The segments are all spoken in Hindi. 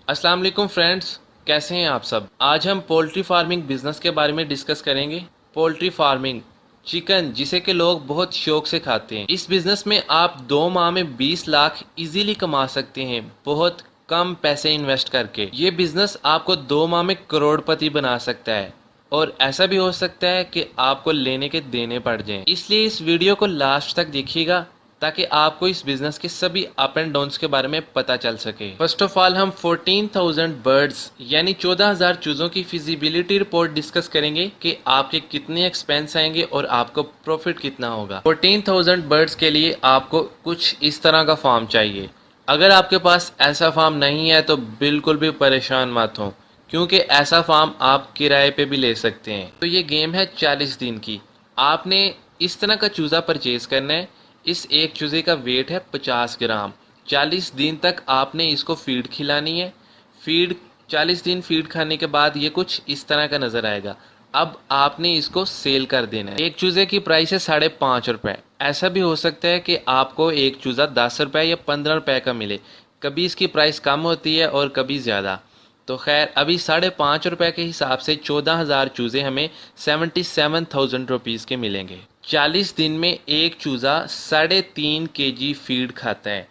अस्सलाम वालेकुम फ्रेंड्स, कैसे हैं आप सब। आज हम पोल्ट्री फार्मिंग बिजनेस के बारे में डिस्कस करेंगे। पोल्ट्री फार्मिंग, चिकन जिसे कि लोग बहुत शौक से खाते हैं। इस बिजनेस में आप 2 माह में 20 लाख इजीली कमा सकते हैं, बहुत कम पैसे इन्वेस्ट करके। ये बिजनेस आपको 2 माह में करोड़पति बना सकता है और ऐसा भी हो सकता है कि आपको लेने के देने पड़ जाएं। इसलिए इस वीडियो को लास्ट तक देखिएगा ताकि आपको इस बिजनेस के सभी अप एंड डाउन्स के बारे में पता चल सके। फर्स्ट ऑफ ऑल हम 14,000 बर्ड्स यानी 14,000 चूजों की फिजिबिलिटी रिपोर्ट डिस्कस करेंगे कि आपके कितने एक्सपेंस आएंगे और आपको प्रॉफिट कितना होगा। 14,000 बर्ड्स के लिए आपको कुछ इस तरह का फार्म चाहिए। अगर आपके पास ऐसा फार्म नहीं है तो बिल्कुल भी परेशान मत हो, क्योंकि ऐसा फार्म आप किराए पे भी ले सकते हैं। तो ये गेम है 40 दिन की। आपने इस तरह का चूज़ा परचेज करना है। इस एक चूज़े का वेट है 50 ग्राम। 40 दिन तक आपने इसको फीड खिलानी है। फीड 40 दिन फीड खाने के बाद ये कुछ इस तरह का नज़र आएगा। अब आपने इसको सेल कर देना है। एक चूज़े की प्राइस है 5.5 रुपये। ऐसा भी हो सकता है कि आपको एक चूज़ा 10 रुपये या 15 रुपये का मिले। कभी इसकी प्राइस कम होती है और कभी ज़्यादा। तो खैर अभी 5.5 रुपये के हिसाब से 14,000 चूज़े हमें 77,000 रुपीज़ के मिलेंगे। 40 दिन में एक चूज़ा 3.5 kg फीड खाता है।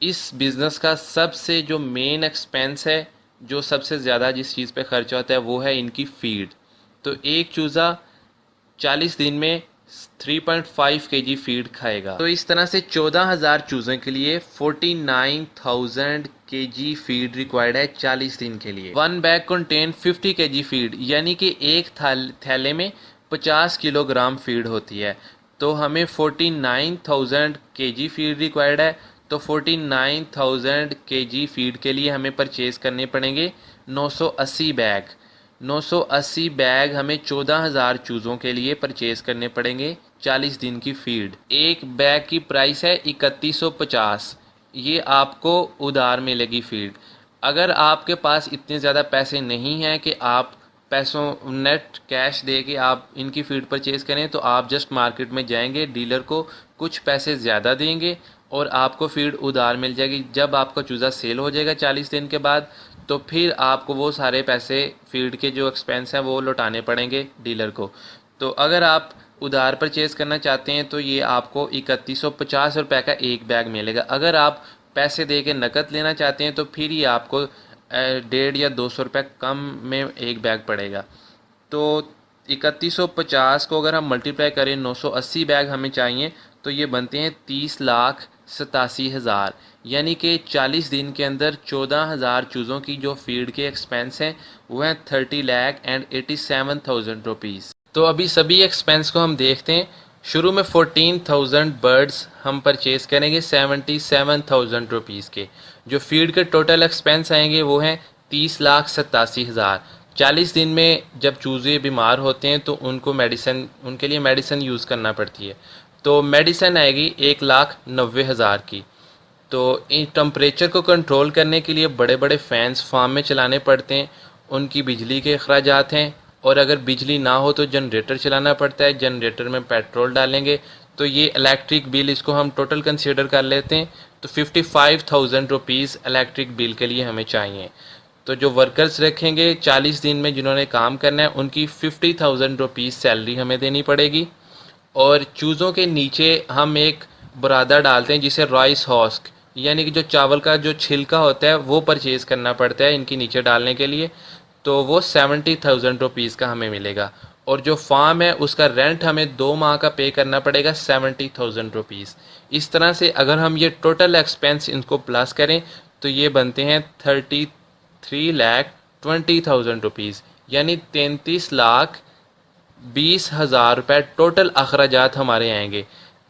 इस बिज़नेस का सबसे जो मेन एक्सपेंस है, जो सबसे ज़्यादा जिस चीज़ पे खर्चा होता है वो है इनकी फीड। तो एक चूज़ा 40 दिन में 3.5 kg फीड खाएगा। तो इस तरह से 14,000 चूज़ों के लिए 49,000 kg फीड रिक्वायर्ड है 40 दिन के लिए। 1 बैग कंटेन 50 kg फीड, यानी कि एक थैले में 50 किलोग्राम फीड होती है। तो हमें 49,000 kg फीड रिक्वायर्ड है। तो 49,000 kg फीड के लिए हमें परचेज करने पड़ेंगे 980 बैग। 980 बैग हमें 14,000 चूज़ों के लिए परचेज करने पड़ेंगे 40 दिन की फीड। एक बैग की प्राइस है 3150। ये आपको उधार मिलेगी फीड। अगर आपके पास इतने ज़्यादा पैसे नहीं हैं कि आप पैसों नेट कैश दे के आप इनकी फीड परचेज करें, तो आप जस्ट मार्केट में जाएंगे, डीलर को कुछ पैसे ज़्यादा देंगे और आपको फीड उधार मिल जाएगी। जब आपका चूज़ा सेल हो जाएगा 40 दिन के बाद, तो फिर आपको वो सारे पैसे फीड के जो एक्सपेंस हैं वो लौटाने पड़ेंगे डीलर को। तो अगर आप उधार परचेज करना चाहते हैं तो ये आपको 3150 रुपये का एक बैग मिलेगा। अगर आप पैसे दे के नकद लेना चाहते हैं तो फिर ये आपको 150 या 200 रुपये कम में एक बैग पड़ेगा। तो 3150 को अगर हम मल्टीप्लाई करें, 980 बैग हमें चाहिए, तो ये बनते हैं 30,87,000। यानी कि 40 दिन के अंदर 14,000 चूज़ों की जो फीड के एक्सपेंस हैं वो हैं 30,87,000 रुपीज़। तो अभी सभी एक्सपेंस को हम देखते हैं। शुरू में 14,000 बर्ड्स हम परचेज करेंगे 77,000 रुपीज़ के। जो फीड के टोटल एक्सपेंस आएंगे वो हैं 30,87,000। 40 दिन में जब चूज़े बीमार होते हैं तो उनके लिए मेडिसिन यूज़ करना पड़ती है। तो मेडिसिन आएगी 1,90,000 की। तो इन टेम्परेचर को कंट्रोल करने के लिए बड़े बड़े फैंस फार्म में चलाने पड़ते हैं। उनकी बिजली के अखराजात हैं, और अगर बिजली ना हो तो जनरेटर चलाना पड़ता है। जनरेटर में पेट्रोल डालेंगे। तो ये इलेक्ट्रिक बिल, इसको हम टोटल कंसीडर कर लेते हैं तो 55,000 रुपीज़ इलेक्ट्रिक बिल के लिए हमें चाहिए। तो जो वर्कर्स रखेंगे 40 दिन में जिन्होंने काम करना है, उनकी 50,000 रुपीज़ सैलरी हमें देनी पड़ेगी। और चूज़ों के नीचे हम एक बुरादा डालते हैं जिसे राइस हस्क, यानी कि जो चावल का जो छिलका होता है वो परचेज़ करना पड़ता है इनके नीचे डालने के लिए। तो वो 70,000 रुपीज़ का हमें मिलेगा। और जो फार्म है उसका रेंट हमें 2 माह का पे करना पड़ेगा 70,000 रुपीज़। इस तरह से अगर हम ये टोटल एक्सपेंस इनको प्लस करें तो ये बनते हैं 33,20,000 रुपीज़, यानी 33,20,000 रुपये टोटल अखराजात हमारे आएंगे।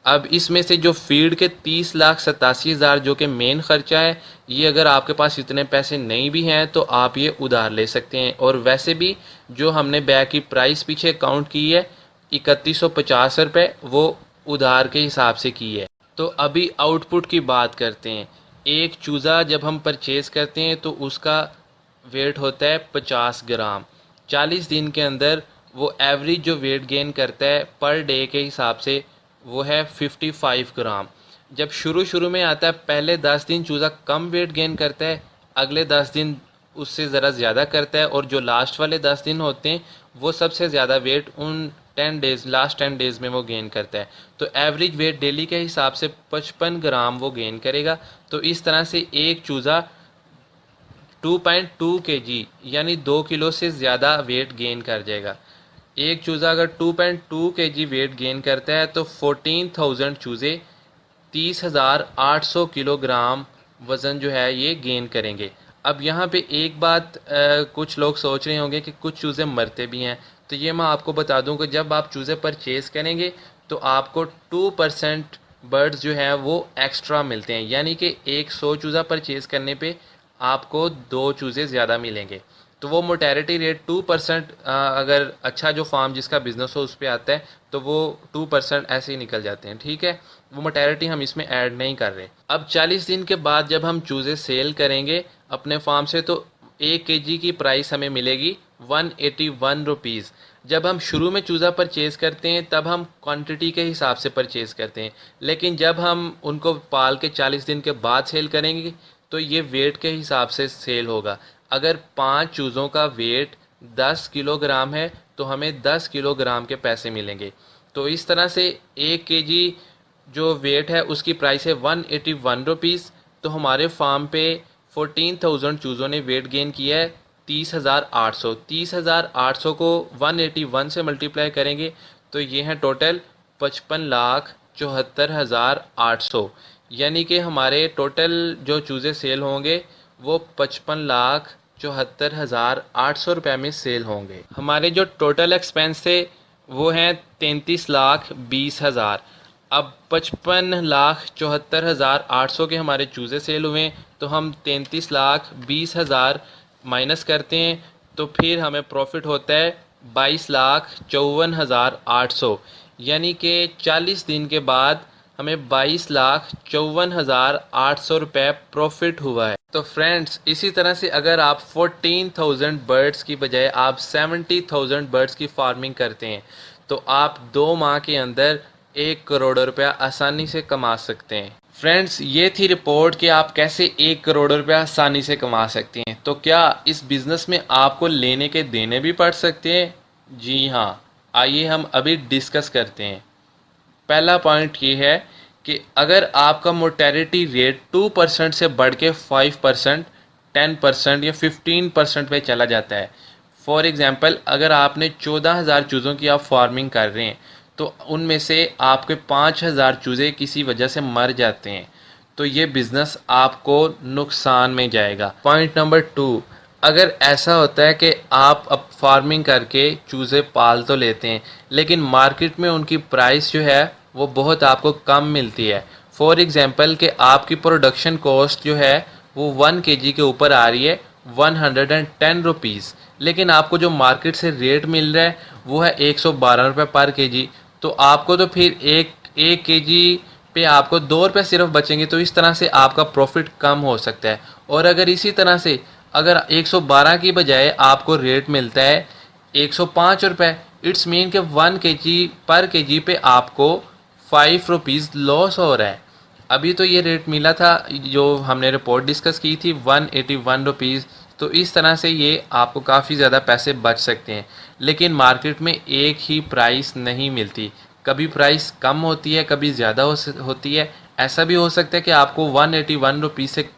अब इसमें से जो फीड के 30,87,000 जो कि मेन खर्चा है, ये अगर आपके पास इतने पैसे नहीं भी हैं तो आप ये उधार ले सकते हैं। और वैसे भी जो हमने बैग की प्राइस पीछे काउंट की है 3150 रुपये, वो उधार के हिसाब से की है। तो अभी आउटपुट की बात करते हैं। एक चूज़ा जब हम परचेज़ करते हैं तो उसका वेट होता है 50 ग्राम। 40 दिन के अंदर वो एवरेज जो वेट गेन करता है पर डे के हिसाब से वो है 55 ग्राम। जब शुरू में आता है, पहले 10 दिन चूज़ा कम वेट गेन करता है, अगले 10 दिन उससे ज़रा ज़्यादा करता है, और जो लास्ट वाले 10 दिन होते हैं वो सबसे ज़्यादा वेट उन 10 डेज़, लास्ट 10 डेज़ में वो गेन करता है। तो एवरेज वेट डेली के हिसाब से 55 ग्राम वो गेन करेगा। तो इस तरह से एक चूज़ा 2.2 kg यानी 2 किलो से ज़्यादा वेट गेन कर जाएगा। एक चूज़ा अगर 2.2 kg वेट गेन करता है तो 14,000 चूज़े 30,800 किलोग्राम वज़न जो है ये गेन करेंगे। अब यहाँ पे एक बात कुछ लोग सोच रहे होंगे कि कुछ चूज़े मरते भी हैं, तो ये मैं आपको बता दूं कि जब आप चूज़े परचेज़ करेंगे तो आपको 2% बर्ड्स जो है वो एक्स्ट्रा मिलते हैं, यानी कि 100 चूज़ा परचेज़ करने पे आपको 2 चूज़े ज़्यादा मिलेंगे। तो वो मोटेलिटी रेट 2%, अगर अच्छा जो फार्म जिसका बिज़नेस हो उस पर आता है तो वो 2% ऐसे ही निकल जाते हैं, ठीक है। वो मोटेलिटी हम इसमें ऐड नहीं कर रहे। अब 40 दिन के बाद जब हम चूज़े सेल करेंगे अपने फार्म से तो 1 kg की प्राइस हमें मिलेगी 181 रुपीज़। जब हम शुरू में चूज़ा परचेज़ करते हैं तब हम क्वांटिटी के हिसाब से परचेज़ करते हैं, लेकिन जब हम उनको पाल के 40 दिन के बाद सेल करेंगे तो ये वेट के हिसाब से सेल होगा। अगर 5 चूज़ों का वेट 10 किलोग्राम है तो हमें 10 किलोग्राम के पैसे मिलेंगे। तो इस तरह से 1 kg जो वेट है उसकी प्राइस है 181 रुपीज़। तो हमारे फार्म पे 14,000 चूज़ों ने वेट गेन किया है 30,800। 30,800 को 181 से मल्टीप्लाई करेंगे तो ये है टोटल 55,74,800, यानी कि हमारे टोटल जो चूज़े सेल होंगे वो 55,74,800 रुपये में सेल होंगे। हमारे जो टोटल एक्सपेंस थे वो हैं 33,20,000। अब 55,74,800 के हमारे चूज़े सेल हुए तो हम 33,20,000 माइनस करते हैं तो फिर हमें प्रॉफिट होता है 22,54,800, यानी कि 40 दिन के बाद हमें 22,54,800 रुपये प्रॉफिट हुआ है। तो फ्रेंड्स, इसी तरह से अगर आप 14,000 बर्ड्स की बजाय आप 70,000 बर्ड्स की फार्मिंग करते हैं तो आप 2 माह के अंदर 1 करोड़ रुपया आसानी से कमा सकते हैं। फ्रेंड्स, ये थी रिपोर्ट कि आप कैसे 1 करोड़ रुपया आसानी से कमा सकते हैं। तो क्या इस बिज़नेस में आपको लेने के देने भी पड़ सकते हैं? जी हाँ, आइए हम अभी डिस्कस करते हैं। पहला पॉइंट ये है कि अगर आपका मोर्टेलिटी रेट 2% से बढ़ के 5%, 10% या 15% पे चला जाता है, फॉर एग्ज़ाम्पल अगर आपने 14,000 चूज़ों की आप फार्मिंग कर रहे हैं तो उनमें से आपके 5,000 चूज़े किसी वजह से मर जाते हैं, तो ये बिज़नेस आपको नुकसान में जाएगा। पॉइंट नंबर 2, अगर ऐसा होता है कि आप अब फार्मिंग करके चूज़े पाल तो लेते हैं लेकिन मार्केट में उनकी प्राइस जो है वो बहुत आपको कम मिलती है। फॉर एग्ज़ाम्पल कि आपकी प्रोडक्शन कॉस्ट जो है वो 1 kg के ऊपर आ रही है 110 रुपीज़, लेकिन आपको जो मार्केट से रेट मिल रहा है वो है 112 रुपये पर kg। तो आपको तो फिर एक kg पे आपको 2 रुपये सिर्फ बचेंगे, तो इस तरह से आपका प्रॉफिट कम हो सकता है। और अगर इसी तरह से अगर 112 की बजाय आपको रेट मिलता है 105 रुपये, इट्स मीन कि 1 kg पर kg पे आपको 5 रुपीज़ लॉस हो रहा है। अभी तो ये रेट मिला था जो हमने रिपोर्ट डिस्कस की थी 181 रुपीज़, तो इस तरह से ये आपको काफ़ी ज़्यादा पैसे बच सकते हैं। लेकिन मार्केट में एक ही प्राइस नहीं मिलती, कभी प्राइस कम होती है कभी ज़्यादा होती है। ऐसा भी हो सकता है कि आपको 181 रुपीज़ से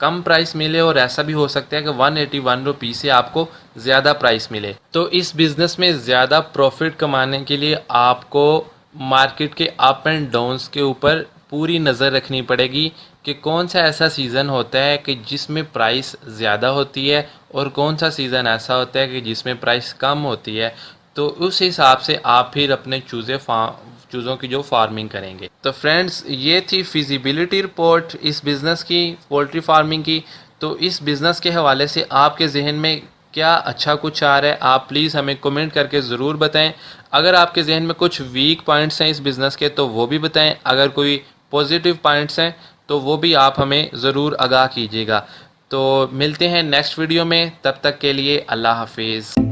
कम प्राइस मिले और ऐसा भी हो सकता है कि 181 रुपीज़ से आपको ज़्यादा प्राइस मिले। तो इस बिज़नेस में ज़्यादा प्रॉफिट कमाने के लिए आपको मार्केट के अप एंड डाउन्स के ऊपर पूरी नज़र रखनी पड़ेगी कि कौन सा ऐसा सीज़न होता है कि जिसमें प्राइस ज़्यादा होती है और कौन सा सीज़न ऐसा होता है कि जिसमें प्राइस कम होती है। तो उस हिसाब से आप फिर अपने चूज़ों की जो फार्मिंग करेंगे। तो फ्रेंड्स, ये थी फिजिबिलिटी रिपोर्ट इस बिज़नेस की, पोल्ट्री फार्मिंग की। तो इस बिज़नेस के हवाले से आपके जहन में क्या अच्छा कुछ आ रहा है, आप प्लीज़ हमें कमेंट करके ज़रूर बताएं। अगर आपके जहन में कुछ वीक पॉइंट्स हैं इस बिज़नेस के तो वो भी बताएं, अगर कोई पॉजिटिव पॉइंट्स हैं तो वो भी आप हमें ज़रूर आगाह कीजिएगा। तो मिलते हैं नेक्स्ट वीडियो में, तब तक के लिए अल्लाह हाफिज़।